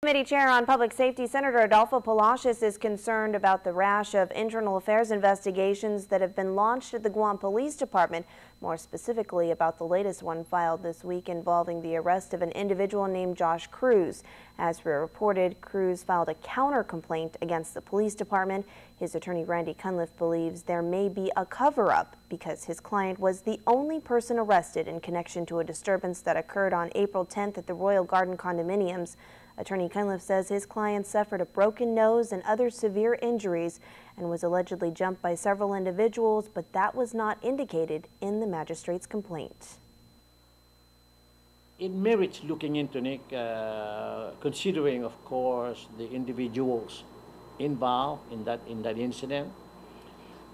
Committee Chair on Public Safety, Senator Adolfo Palacios, is concerned about the rash of internal affairs investigations that have been launched at the Guam Police Department, more specifically about the latest one filed this week involving the arrest of an individual named Josh Cruz. As we reported, Cruz filed a counter-complaint against the police department. His attorney, Randy Cunliffe, believes there may be a cover-up because his client was the only person arrested in connection to a disturbance that occurred on April 10th at the Royal Garden condominiums. Attorney Cunliffe says his client suffered a broken nose and other severe injuries and was allegedly jumped by several individuals, but that was not indicated in the magistrate's complaint. It merits looking into, Nick, considering, of course, the individuals involved in that incident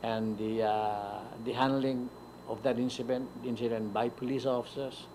and the handling of that incident by police officers.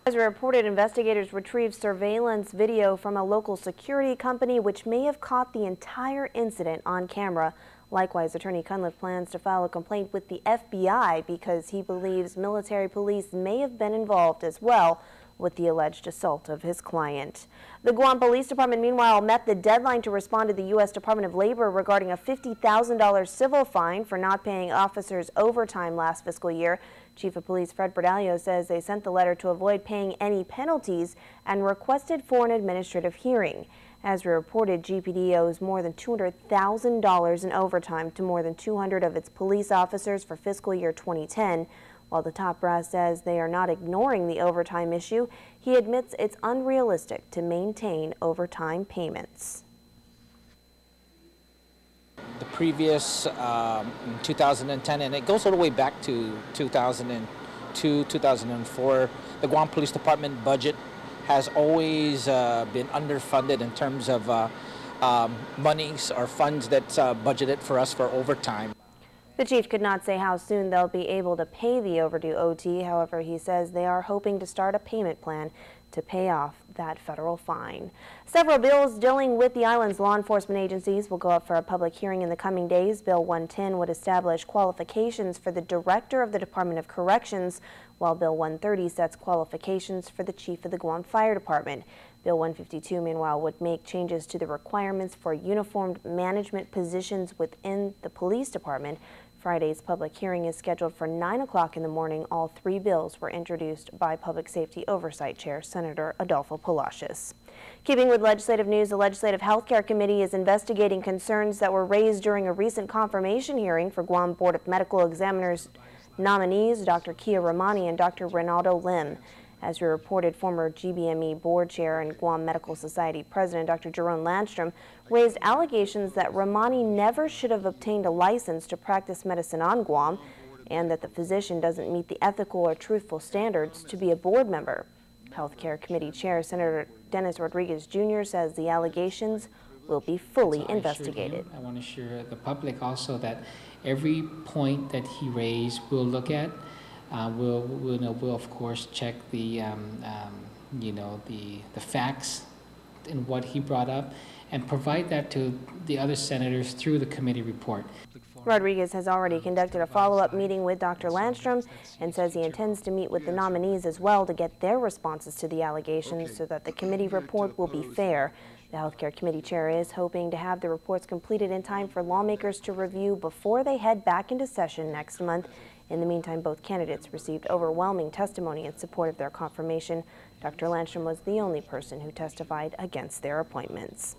As reported, investigators retrieved surveillance video from a local security company which may have caught the entire incident on camera. Likewise, Attorney Cunliffe plans to file a complaint with the FBI because he believes military police may have been involved as well with the alleged assault of his client. The Guam Police Department, meanwhile, met the deadline to respond to the U.S. Department of Labor regarding a $50,000 civil fine for not paying officers overtime last fiscal year. Chief of Police Fred Berdalio says they sent the letter to avoid paying any penalties and requested for an administrative hearing. As we reported, GPD owes more than $200,000 in overtime to more than 200 of its police officers for fiscal year 2010. While the top brass says they are not ignoring the overtime issue, he admits it's unrealistic to maintain overtime payments. The previous, in 2010, and it goes all the way back to 2002, 2004, the Guam Police Department budget has always been underfunded in terms of monies or funds that's budgeted for us for overtime. The chief could not say how soon they'll be able to pay the overdue OT. However, he says they are hoping to start a payment plan to pay off that federal fine. Several bills dealing with the island's law enforcement agencies will go up for a public hearing in the coming days. Bill 110 would establish qualifications for the director of the Department of Corrections, while Bill 130 sets qualifications for the chief of the Guam Fire Department. Bill 152, meanwhile, would make changes to the requirements for uniformed management positions within the police department. Friday's public hearing is scheduled for 9 o'clock in the morning. All three bills were introduced by Public Safety Oversight Chair Senator Adolfo Palacios. Keeping with legislative news, the Legislative Healthcare Committee is investigating concerns that were raised during a recent confirmation hearing for Guam Board of Medical Examiners nominees Dr. Kia Ramani and Dr. Ronaldo Lim. As we reported, former GBME board chair and Guam Medical Society president Dr. Jerome Landstrom raised allegations that Ramani never should have obtained a license to practice medicine on Guam and that the physician doesn't meet the ethical or truthful standards to be a board member. Healthcare Committee Chair Senator Dennis Rodriguez Jr. says the allegations will be fully investigated. I want to assure the public also that every point that he raised we'll look at. We'll of course check the the facts and what he brought up and provide that to the other senators through the committee report. Rodriguez has already conducted a follow-up meeting with Dr. Landstrom and says he intends to meet with the nominees as well to get their responses to the allegations so that the committee report will be fair. The Healthcare Committee Chair is hoping to have the reports completed in time for lawmakers to review before they head back into session next month. In the meantime, both candidates received overwhelming testimony in support of their confirmation. Dr. Landstrom was the only person who testified against their appointments.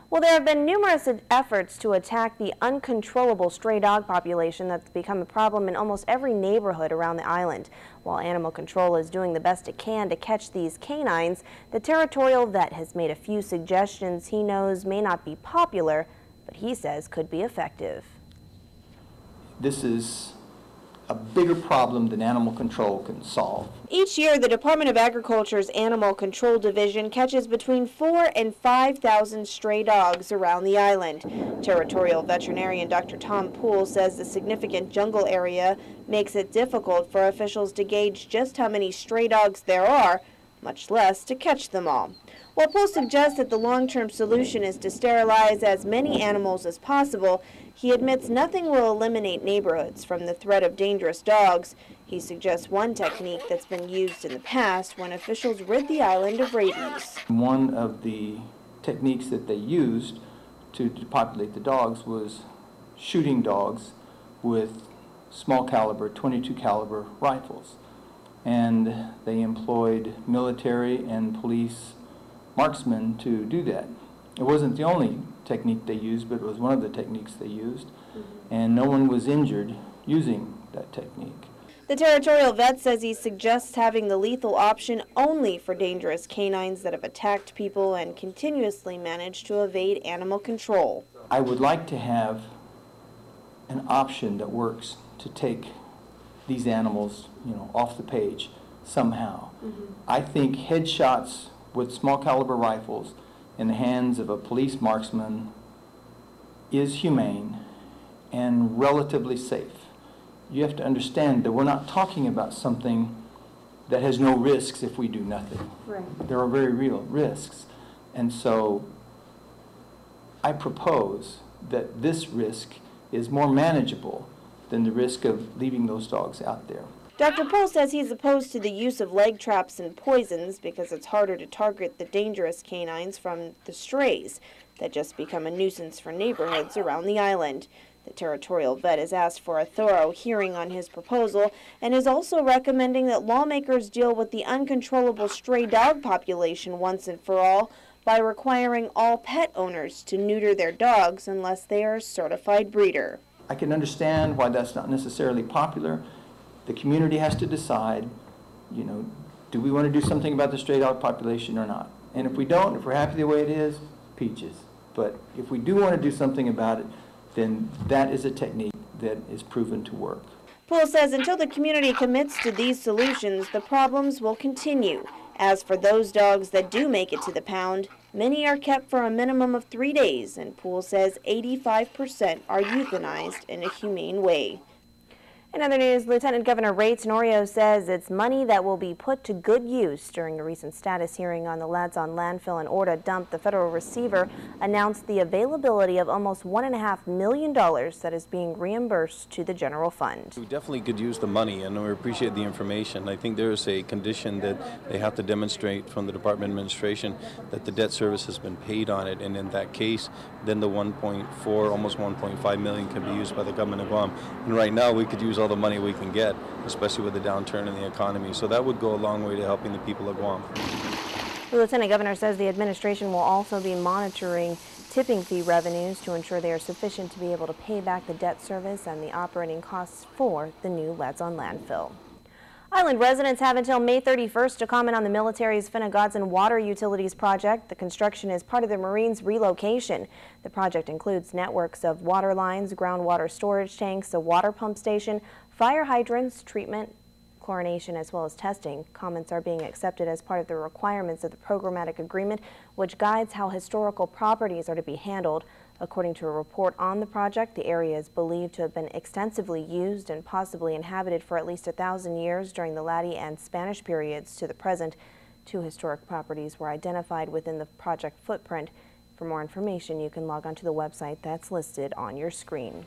Well, there have been numerous efforts to attack the uncontrollable stray dog population that's become a problem in almost every neighborhood around the island. While animal control is doing the best it can to catch these canines, the territorial vet has made a few suggestions he knows may not be popular, but he says could be effective. This is a bigger problem than animal control can solve. Each year, the Department of Agriculture's Animal Control Division catches between 4,000 and 5,000 stray dogs around the island. Territorial veterinarian Dr. Tom Poole says the significant jungle area makes it difficult for officials to gauge just how many stray dogs there are, much less to catch them all. While Poole suggests that the long-term solution is to sterilize as many animals as possible, he admits nothing will eliminate neighborhoods from the threat of dangerous dogs. He suggests one technique that's been used in the past when officials rid the island of rabies. One of the techniques that they used to depopulate the dogs was shooting dogs with small caliber, 22 caliber rifles. And they employed military and police marksmen to do that. It wasn't the only technique they used, but it was one of the techniques they used. And no one was injured using that technique. The territorial vet says he suggests having the lethal option only for dangerous canines that have attacked people and continuously managed to evade animal control. I would like to have an option that works to take these animals, off the page somehow. I think headshots with small caliber rifles in the hands of a police marksman is humane and relatively safe. You have to understand that we're not talking about something that has no risks if we do nothing. Right. There are very real risks. And so I propose that this risk is more manageable than the risk of leaving those dogs out there. Dr. Pohl says he's opposed to the use of leg traps and poisons because it's harder to target the dangerous canines from the strays that just become a nuisance for neighborhoods around the island. The territorial vet has asked for a thorough hearing on his proposal and is also recommending that lawmakers deal with the uncontrollable stray dog population once and for all by requiring all pet owners to neuter their dogs unless they are a certified breeder. I can understand why that's not necessarily popular. The community has to decide, do we want to do something about the stray dog population or not? And if we don't, if we're happy the way it is, peaches. But if we do want to do something about it, then that is a technique that is proven to work. Pohl says until the community commits to these solutions, the problems will continue. As for those dogs that do make it to the pound, many are kept for a minimum of 3 days, and Pohl says 85% are euthanized in a humane way. In other news, Lieutenant Governor Ray Tenorio says it's money that will be put to good use. During a recent status hearing on the Lads on Landfill and Orta dump, the federal receiver announced the availability of almost $1.5 million that is being reimbursed to the general fund. We definitely could use the money, and we appreciate the information. I think there is a condition that they have to demonstrate from the Department of Administration that the debt service has been paid on it, and in that case, then the 1.4, almost 1.5 million can be used by the government of Guam. And right now, we could use all the money we can get, especially with the downturn in the economy. So that would go a long way to helping the people of Guam. The Lieutenant Governor says the administration will also be monitoring tipping fee revenues to ensure they are sufficient to be able to pay back the debt service and the operating costs for the new Lads on Landfill. Island residents have until May 31st to comment on the military's Finnegodson Water Utilities project. The construction is part of the Marines' relocation. The project includes networks of water lines, groundwater storage tanks, a water pump station, fire hydrants, treatment, chlorination, as well as testing. Comments are being accepted as part of the requirements of the programmatic agreement, which guides how historical properties are to be handled. According to a report on the project, the area is believed to have been extensively used and possibly inhabited for at least 1,000 years during the Latin and Spanish periods to the present. 2 historic properties were identified within the project footprint. For more information, you can log on to the website that's listed on your screen.